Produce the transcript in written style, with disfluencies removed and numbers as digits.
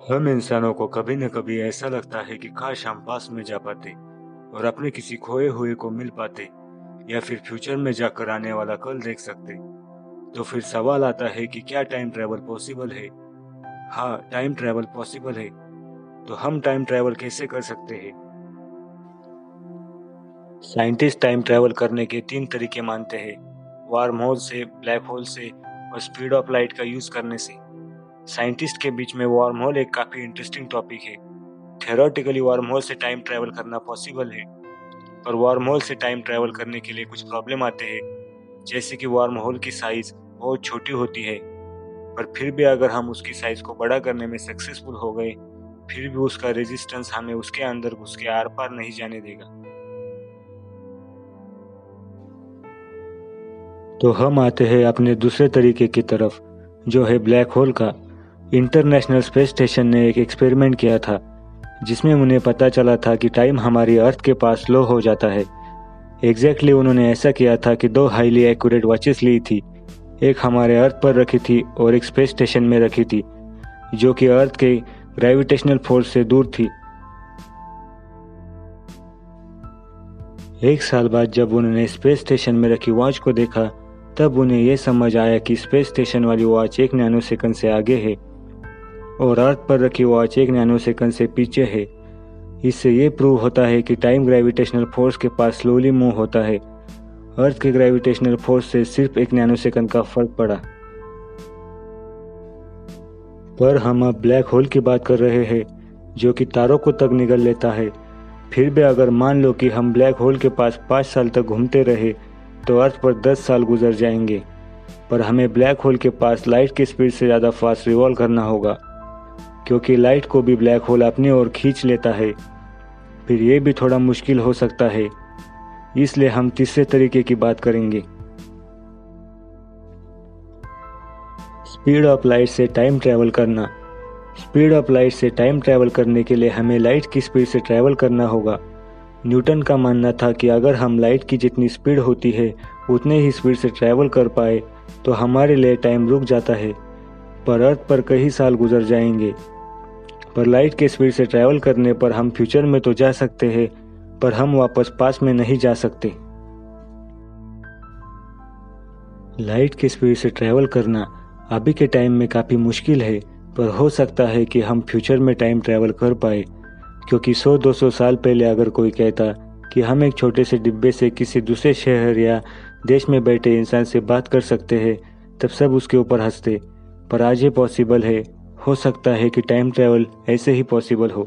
हम इंसानों को कभी न कभी ऐसा लगता है कि काश हम पास में जा पाते और अपने किसी खोए हुए को मिल पाते या फिर फ्यूचर में जाकर आने वाला कल देख सकते। तो फिर सवाल आता है कि क्या टाइम ट्रैवल पॉसिबल है? हाँ, टाइम ट्रैवल पॉसिबल है। तो हम टाइम ट्रैवल कैसे कर सकते हैं? साइंटिस्ट टाइम ट्रैवल करने के 3 तरीके मानते हैं: वार्म होल से, ब्लैक होल से और स्पीड ऑफ लाइट का यूज करने से। साइंटिस्ट के बीच में वार्म होल एक काफी इंटरेस्टिंग टॉपिक है। थ्योरेटिकली वार्म होल से टाइम ट्रैवल करना पॉसिबल है, पर वार्म होल से टाइम ट्रैवल करने के लिए कुछ प्रॉब्लम आते हैं, जैसे कि वार्म होल की साइज बहुत छोटी होती है। पर फिर भी अगर हम उसकी साइज को बड़ा करने में सक्सेसफुल हो गए, फिर भी उसका रेजिस्टेंस हमें उसके अंदर घुस के आर पार नहीं जाने देगा। तो हम आते हैं अपने दूसरे तरीके की तरफ, जो है ब्लैक होल का। इंटरनेशनल स्पेस स्टेशन ने एक एक्सपेरिमेंट किया था, जिसमें उन्हें पता चला था कि टाइम हमारी अर्थ के पास स्लो हो जाता है। एग्जैक्टली उन्होंने ऐसा किया था कि 2 हाईली एक्यूरेट वॉचेस ली थी। एक हमारे अर्थ पर रखी थी और एक स्पेस स्टेशन में रखी थी, जो कि अर्थ के ग्रेविटेशनल फोर्स से दूर थी। 1 साल बाद जब उन्होंने स्पेस स्टेशन में रखी वॉच को देखा, तब उन्हें यह समझ आया कि स्पेस स्टेशन वाली वॉच 1 नैनो सेकंड से आगे है और अर्थ पर रखी वॉच 1 नैनो सेकंड से पीछे है। इससे ये प्रूव होता है कि टाइम ग्रेविटेशनल फोर्स के पास स्लोली मूव होता है। अर्थ के ग्रेविटेशनल फोर्स से सिर्फ 1 नैनो सेकंड का फर्क पड़ा। पर हम अब ब्लैक होल की बात कर रहे हैं, जो कि तारों को तक निगल लेता है। फिर भी अगर मान लो कि हम ब्लैक होल के पास 5 साल तक घूमते रहे, तो अर्थ पर 10 साल गुजर जाएंगे। पर हमें ब्लैक होल के पास लाइट की स्पीड से ज़्यादा फास्ट रिवॉल्व करना होगा, क्योंकि लाइट को भी ब्लैक होल अपनी ओर खींच लेता है। फिर ये भी थोड़ा मुश्किल हो सकता है, इसलिए हम तीसरे तरीके की बात करेंगे। स्पीड ऑफ लाइट से टाइम ट्रैवल करना। स्पीड ऑफ लाइट से टाइम ट्रैवल करने के लिए हमें लाइट की स्पीड से ट्रैवल करना होगा। न्यूटन का मानना था कि अगर हम लाइट की जितनी स्पीड होती है उतने ही स्पीड से ट्रैवल कर पाए तो हमारे लिए टाइम रुक जाता है, पर अर्थ पर कई साल गुजर जाएंगे। पर लाइट के स्पीड से ट्रैवल करने पर हम फ्यूचर में तो जा सकते हैं, पर हम वापस पास में नहीं जा सकते। लाइट की स्पीड से ट्रैवल करना अभी के टाइम में काफ़ी मुश्किल है, पर हो सकता है कि हम फ्यूचर में टाइम ट्रैवल कर पाए, क्योंकि 100-200 साल पहले अगर कोई कहता कि हम एक छोटे से डिब्बे से किसी दूसरे शहर या देश में बैठे इंसान से बात कर सकते हैं, तब सब उसके ऊपर हंसते। पर आज ये पॉसिबल है। हो सकता है कि टाइम ट्रैवल ऐसे ही पॉसिबल हो।